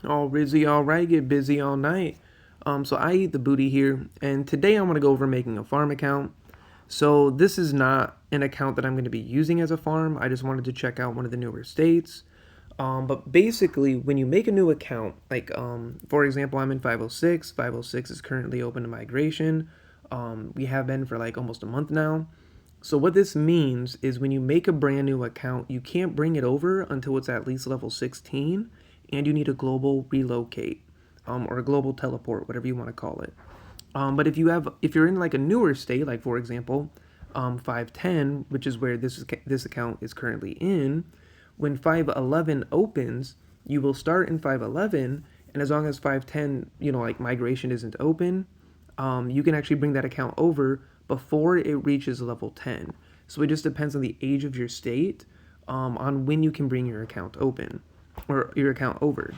All Rizzy, all right, get busy all night. So I eat the booty here, and today I'm gonna go over making a farm account. So this is not an account that I'm gonna be using as a farm. I just wanted to check out one of the newer states. But basically, when you make a new account, like for example, I'm in 506. 506 is currently open to migration. We have been for like almost a month now. So what this means is when you make a brand new account, you can't bring it over until it's at least level 16, and you need a global relocate, or a global teleport, whatever you want to call it. But if you're in like a newer state, like for example, 510, which is where this account is currently in, when 511 opens, you will start in 511, and as long as 510, like migration isn't open, you can actually bring that account over before it reaches level 10. So it just depends on the age of your state, on when you can bring your account open or your account over.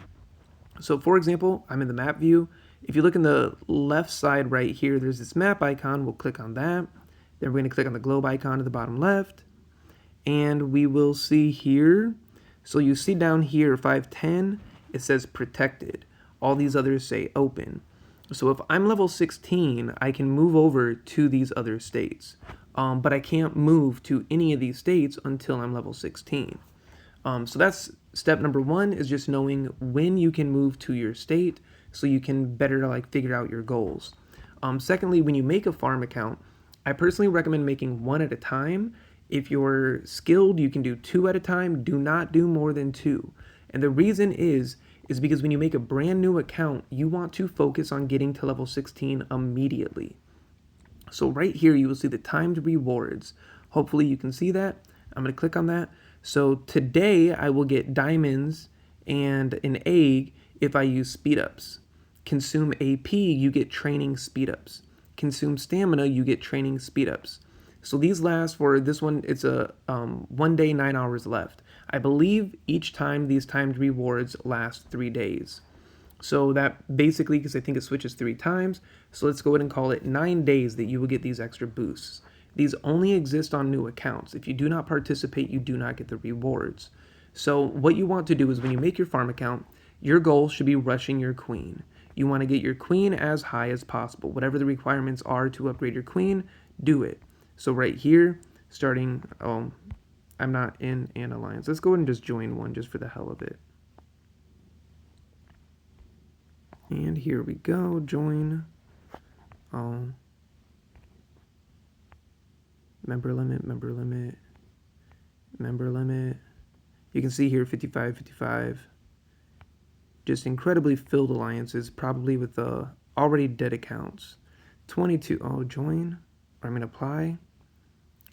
So for example, I'm in the map view. If you look in the left side right here, there's this map icon. We'll click on that. Then we're going to click on the globe icon at the bottom left. And we will see here. So you see down here, 510, it says protected. All these others say open. So if I'm level 16, I can move over to these other states. But I can't move to any of these states until I'm level 16. So that's step number one, is just knowing when you can move to your state so you can better like figure out your goals. Secondly, when you make a farm account, I personally recommend making one at a time. If you're skilled, you can do two at a time. Do not do more than two. And the reason is because when you make a brand new account, you want to focus on getting to level 16 immediately. So right here, you will see the timed rewards. Hopefully you can see that. I'm going to click on that. So today I will get diamonds and an egg if I use speed ups. Consume AP, you get training speed ups. Consume stamina, you get training speed ups. So these last for this one, it's a 1 day, 9 hours left. I believe each time these timed rewards last 3 days. So that basically, because I think it switches 3 times, so let's go ahead and call it 9 days that you will get these extra boosts. These only exist on new accounts. If you do not participate, you do not get the rewards. So what you want to do is when you make your farm account, your goal should be rushing your queen. You want to get your queen as high as possible. Whatever the requirements are to upgrade your queen, do it. So right here, starting, I'm not in an alliance. Let's go ahead and just join one just for the hell of it. And here we go, join. Member limit, member limit, member limit. You can see here 55, 55. Just incredibly filled alliances, probably with already dead accounts. 22, join. Or I mean apply.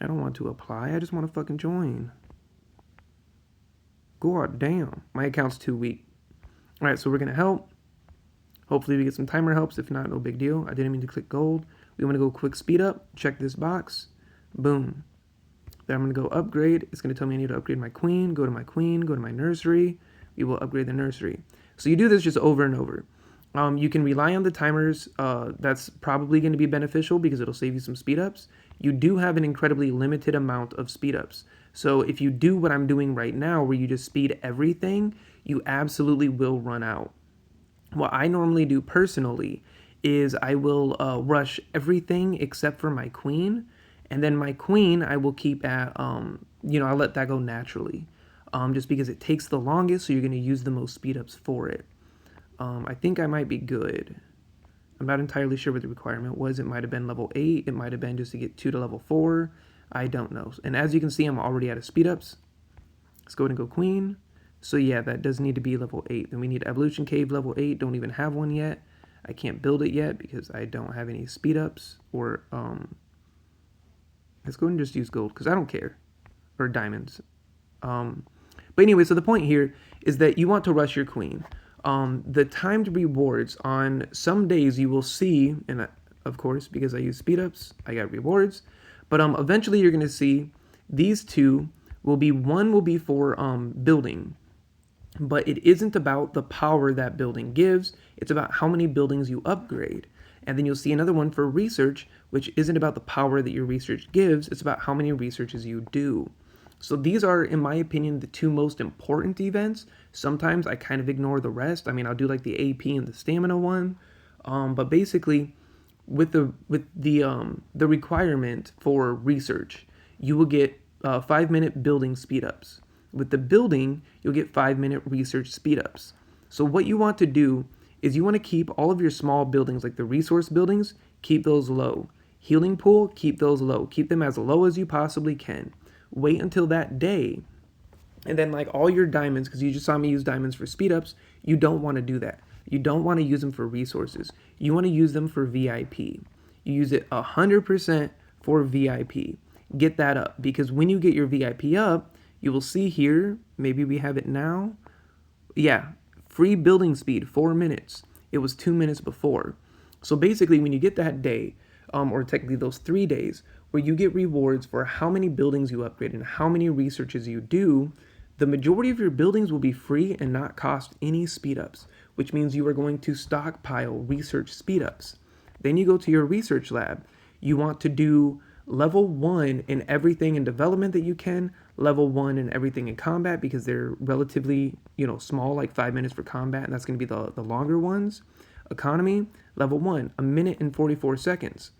I don't want to apply, I just want to fucking join. God damn, my account's too weak. Alright, so we're gonna help. Hopefully we get some timer helps. If not, no big deal. I didn't mean to click gold. We want to go quick speed up. Check this box. Boom. Then I'm going to go upgrade. It's going to tell me I need to upgrade my queen. Go to my queen. Go to my nursery. We will upgrade the nursery. So you do this just over and over. You can rely on the timers. That's probably going to be beneficial because it'll save you some speed ups. You do have an incredibly limited amount of speed ups. So if you do what I'm doing right now, where you just speed everything, you absolutely will run out. What I normally do personally is I will rush everything except for my queen, and then my queen I will keep at, I'll let that go naturally, just because it takes the longest, so you're going to use the most speed ups for it. I think I might be good. I'm not entirely sure what the requirement was. It might have been level 8. It might have been just to get 2 to level 4. I don't know. And as you can see, I'm already out of speed ups. Let's go ahead and go queen. So yeah, that does need to be level 8. Then we need Evolution Cave level 8. Don't even have one yet. I can't build it yet because I don't have any speed ups. Or, let's go ahead and just use gold because I don't care. Or diamonds. But anyway, so the point here is that you want to rush your queen. The timed rewards on some days you will see, and of course, because I use speed ups, I got rewards. But eventually you're going to see these two will be, one will be for building. But it isn't about the power that building gives. It's about how many buildings you upgrade. And then you'll see another one for research, which isn't about the power that your research gives. It's about how many researches you do. So these are, in my opinion, the two most important events. Sometimes I kind of ignore the rest. I mean, I'll do like the AP and the stamina one, but basically, with the requirement for research, you will get 5 minute building speed ups. With the building, you'll get 5 minute research speed ups. So what you want to do is you want to keep all of your small buildings, like the resource buildings, keep those low. Healing pool, keep those low. Keep them as low as you possibly can. Wait until that day, and then like all your diamonds, because you just saw me use diamonds for speed ups, you don't want to do that. You don't want to use them for resources. You want to use them for VIP. You use it 100% for VIP. Get that up, because when you get your VIP up, you will see here, maybe we have it now. Yeah, free building speed, 4 minutes. It was 2 minutes before. So basically, when you get that day, or technically those 3 days, where you get rewards for how many buildings you upgrade and how many researches you do, the majority of your buildings will be free and not cost any speed ups, which means you are going to stockpile research speed ups. Then you go to your research lab. You want to do level 1 in everything in development that you can, level 1 in everything in combat, because they're relatively, small, like 5 minutes for combat, and that's going to be the longer ones. Economy, level 1, 1 minute and 44 seconds.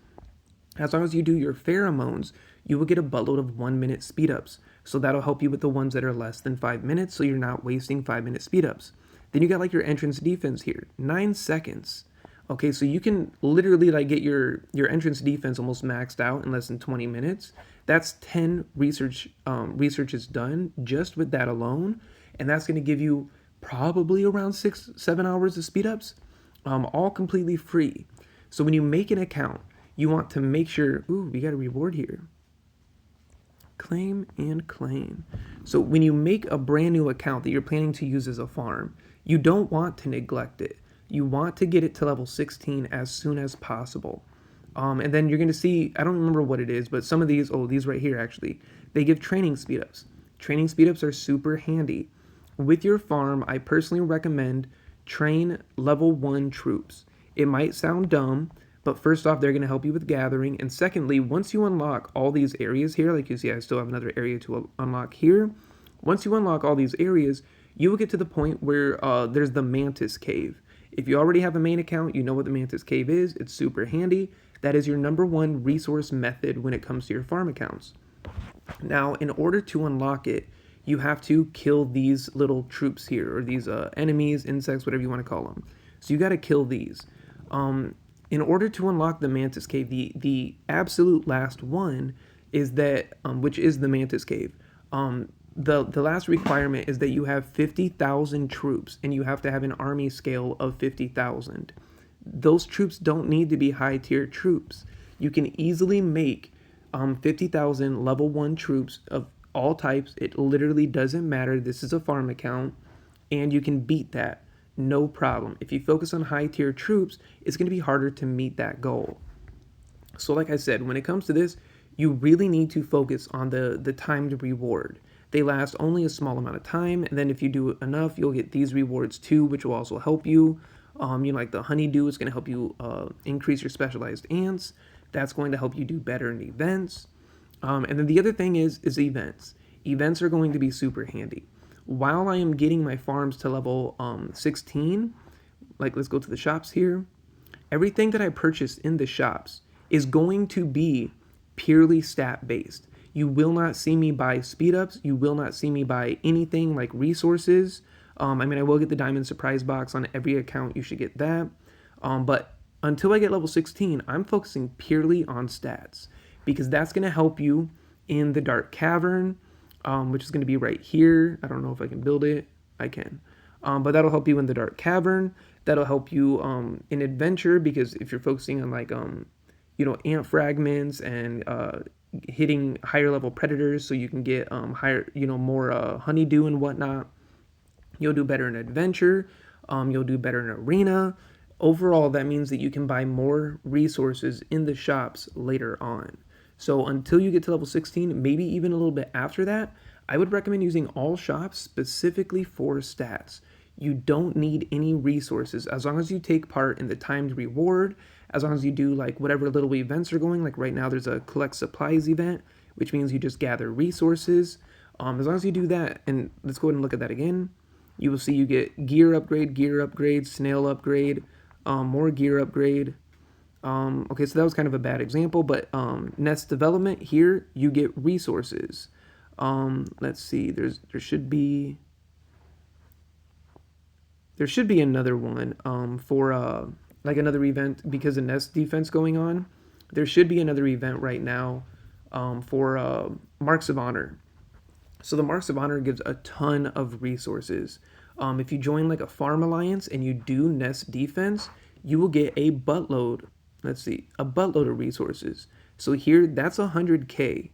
As long as you do your pheromones, you will get a buttload of 1 minute speed ups. So that'll help you with the ones that are less than 5 minutes, so you're not wasting 5 minute speed ups. Then you got like your entrance defense here, 9 seconds. Okay, so you can literally like get your entrance defense almost maxed out in less than 20 minutes. That's 10 researches done just with that alone, and that's going to give you probably around 6-7 hours of speed ups, all completely free. So when you make an account, you want to make sure, we got a reward here. Claim and claim. So when you make a brand new account that you're planning to use as a farm, you don't want to neglect it. You want to get it to level 16 as soon as possible. And then you're going to see, I don't remember what it is, but some of these right here actually, they give training speedups. Training speedups are super handy. With your farm, I personally recommend train level 1 troops. It might sound dumb, but first off, they're going to help you with gathering. And secondly, once you unlock all these areas here, like you see, I still have another area to unlock here. Once you unlock all these areas, you will get to the point where there's the Mantis Cave. If you already have a main account, you know what the Mantis Cave is. It's super handy. That is your number 1 resource method when it comes to your farm accounts. Now, in order to unlock it, you have to kill these little troops here, or these enemies, insects, whatever you want to call them. So you got to kill these. In order to unlock the Mantis Cave, the absolute last one is that, which is the Mantis Cave. The last requirement is that you have 50,000 troops, and you have to have an army scale of 50,000. Those troops don't need to be high tier troops. You can easily make 50,000 level 1 troops of all types. It literally doesn't matter. This is a farm account, and you can beat that. No problem. If you focus on high tier troops, it's going to be harder to meet that goal. So like I said, when it comes to this, you really need to focus on the timed reward. They last only a small amount of time, and then if you do enough, you'll get these rewards too, which will also help you. Like the honeydew is going to help you increase your specialized ants. That's going to help you do better in events. And then the other thing is events. Events are going to be super handy. While I am getting my farms to level 16, like let's go to the shops here, everything that I purchased in the shops is going to be purely stat based. You will not see me buy speed ups. You will not see me buy anything like resources. I will get the diamond surprise box on every account. You should get that. But until I get level 16, I'm focusing purely on stats, because that's going to help you in the Dark Cavern, which is going to be right here. I don't know if I can build it. I can. But that'll help you in the Dark Cavern. That'll help you in Adventure, because if you're focusing on like, ant fragments and hitting higher level predators so you can get higher, more honeydew and whatnot, you'll do better in Adventure. You'll do better in Arena. Overall, that means that you can buy more resources in the shops later on. So until you get to level 16, maybe even a little bit after that, I would recommend using all shops specifically for stats. You don't need any resources as long as you take part in the timed reward, as long as you do like whatever little events are going. Like right now there's a collect supplies event, which means you just gather resources. As long as you do that, and let's go ahead and look at that again, you will see you get gear upgrade, snail upgrade, more gear upgrade. Okay, so that was kind of a bad example, but nest development here, you get resources. Let's see, there should be another one for like another event because of nest defense going on. There should be another event right now for Marks of Honor. So the Marks of Honor gives a ton of resources. If you join like a farm alliance and you do nest defense, you will get a buttload. Let's see, a buttload of resources. So here, that's 100K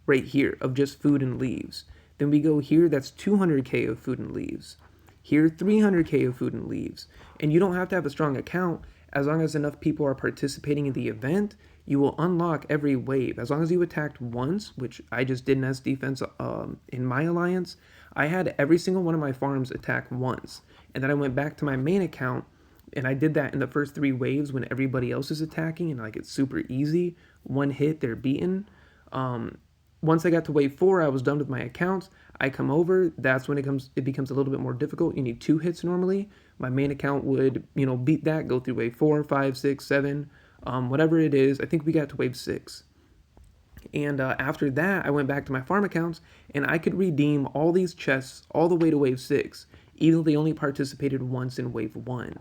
right here of just food and leaves. Then we go here, that's 200K of food and leaves. Here, 300K of food and leaves. And you don't have to have a strong account. As long as enough people are participating in the event, you will unlock every wave. As long as you attacked once, which I just did nest defense in my alliance, I had every single one of my farms attack once. And then I went back to my main account, and I did that in the first 3 waves when everybody else is attacking, and like it's super easy. One hit, they're beaten. Once I got to wave 4, I was done with my accounts. I come over, that's when it becomes a little bit more difficult. You need 2 hits normally. My main account would, beat that, go through wave 4, 5, 6, 7, whatever it is. I think we got to wave 6. And after that, I went back to my farm accounts, and I could redeem all these chests all the way to wave 6, even though they only participated once in wave 1.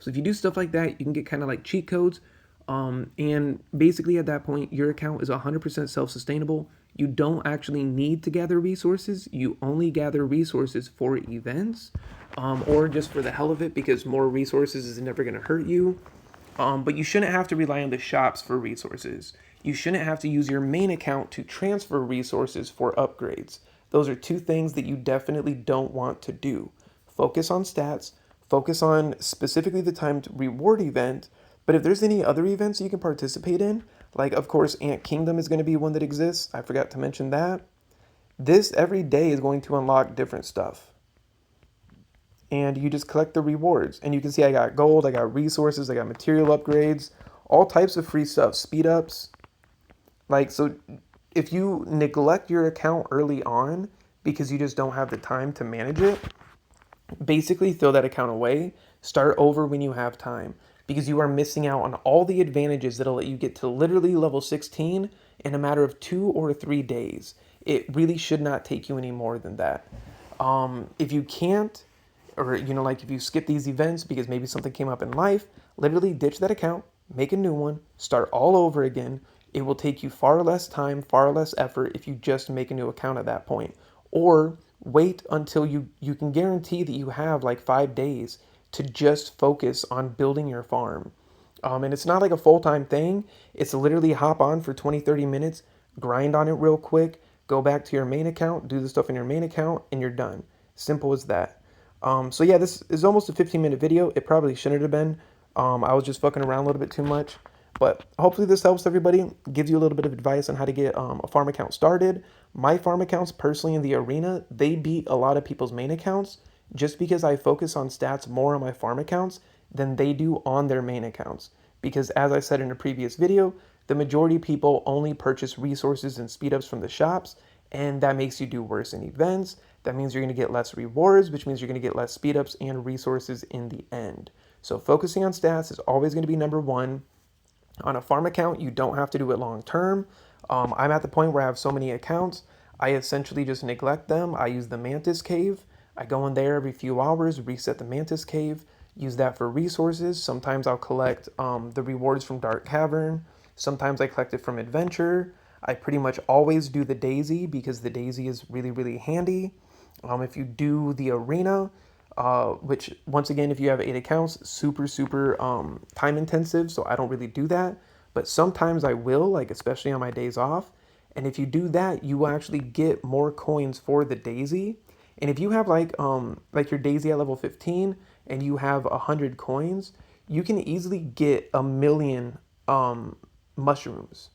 So if you do stuff like that, you can get kind of like cheat codes. And basically at that point, your account is 100% self-sustainable. You don't actually need to gather resources. You only gather resources for events or just for the hell of it because more resources is never going to hurt you. But you shouldn't have to rely on the shops for resources. You shouldn't have to use your main account to transfer resources for upgrades. Those are 2 things that you definitely don't want to do. Focus on stats, focus on specifically the timed reward event, but if there's any other events you can participate in, like of course Ant Kingdom is going to be one that exists, I forgot to mention that. This every day is going to unlock different stuff. And you just collect the rewards. And you can see I got gold, I got resources, I got material upgrades, all types of free stuff, speed ups. Like, so if you neglect your account early on because you just don't have the time to manage it, basically throw that account away, start over when you have time because you are missing out on all the advantages that'll let you get to literally level 16 in a matter of 2 or 3 days. It really should not take you any more than that. If you can't, or like if you skip these events because maybe something came up in life, literally ditch that account, make a new one, start all over again. It will take you far less time, far less effort if you just make a new account at that point. Or wait until you can guarantee that you have like 5 days to just focus on building your farm. And it's not like a full-time thing. It's literally hop on for 20-30 minutes, grind on it real quick, go back to your main account, do the stuff in your main account, and you're done. Simple as that. So yeah, this is almost a 15-minute video. It probably shouldn't have been. I was just fucking around a little bit too much. But hopefully this helps everybody, gives you a little bit of advice on how to get a farm account started. My farm accounts personally in the arena, they beat a lot of people's main accounts just because I focus on stats more on my farm accounts than they do on their main accounts. Because as I said in a previous video, the majority of people only purchase resources and speed ups from the shops, and that makes you do worse in events. That means you're going to get less rewards, which means you're going to get less speed ups and resources in the end. So focusing on stats is always going to be number 1. On a farm account, you don't have to do it long term. I'm at the point where I have so many accounts, I essentially just neglect them. I use the Mantis Cave. I go in there every few hours, reset the Mantis Cave, use that for resources. Sometimes I'll collect the rewards from Dark Cavern. Sometimes I collect it from Adventure. I pretty much always do the Daisy because the Daisy is really, really handy. If you do the Arena, which once again, if you have 8 accounts, super time intensive, so I don't really do that. But sometimes I will, like especially on my days off. And if you do that, you will actually get more coins for the Daisy. And if you have like your Daisy at level 15 and you have 100 coins, you can easily get 1,000,000 mushrooms.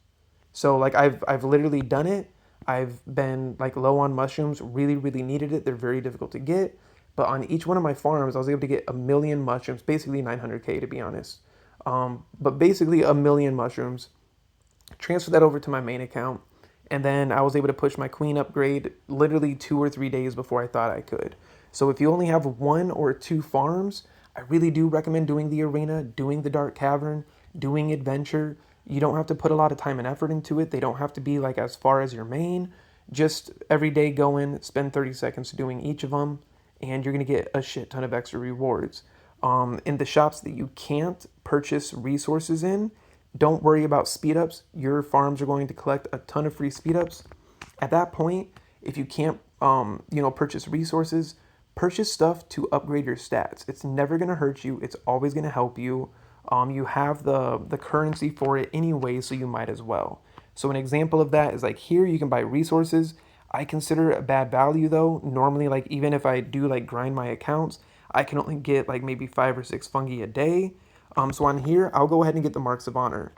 So like I've literally done it. I've been like low on mushrooms, really needed it. They're very difficult to get. But on each one of my farms, I was able to get 1,000,000 mushrooms, basically 900K to be honest. But basically 1,000,000 mushrooms, transfer that over to my main account, And then I was able to push my queen upgrade literally 2 or 3 days before I thought I could. So if you only have 1 or 2 farms, I really do recommend doing the arena, doing the dark cavern, doing adventure. You don't have to put a lot of time and effort into it. They don't have to be like as far as your main. Just every day go in, spend 30 seconds doing each of them, and you're going to get a shit ton of extra rewards. In the shops that you can't purchase resources in, don't worry about speed ups. Your farms are going to collect a ton of free speed ups. At that point, if you can't, purchase resources, purchase stuff to upgrade your stats. It's never going to hurt you. It's always going to help you. You have the currency for it anyway, so you might as well. So an example of that is like here you can buy resources. I consider it a bad value though. Normally, like even if I do like grind my accounts, I can only get like maybe 5 or 6 fungi a day. So on here, I'll go ahead and get the Marks of Honor.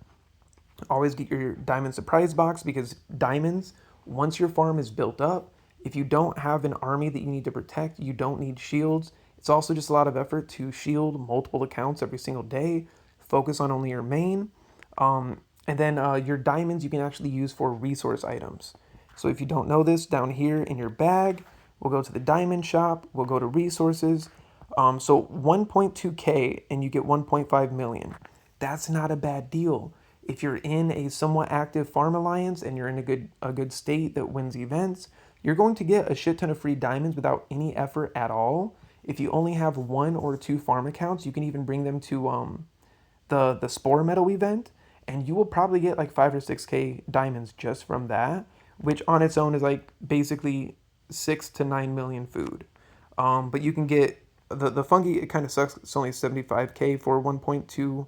Always get your diamond surprise box because diamonds, once your farm is built up, if you don't have an army that you need to protect, you don't need shields. It's also just a lot of effort to shield multiple accounts every single day. Focus on only your main. And then your diamonds you can actually use for resource items. So if you don't know this, down here in your bag, we'll go to the diamond shop, we'll go to resources. So 1.2K and you get 1.5 million. That's not a bad deal. If you're in a somewhat active farm alliance and you're in a good state that wins events, you're going to get a shit ton of free diamonds without any effort at all. If you only have 1 or 2 farm accounts, you can even bring them to the Spore Medal event, and you will probably get like 5 or 6K diamonds just from that, which on its own is like basically 6 to 9 million food. But you can get the fungi. It kind of sucks. It's only 75K for 1.2,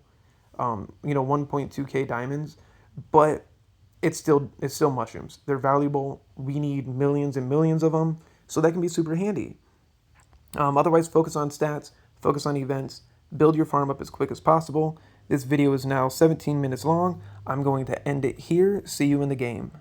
1.2K diamonds, but it's still mushrooms. They're valuable. We need millions and millions of them, so that can be super handy. Otherwise, focus on stats, focus on events, build your farm up as quick as possible. This video is now 17 minutes long. I'm going to end it here. See you in the game.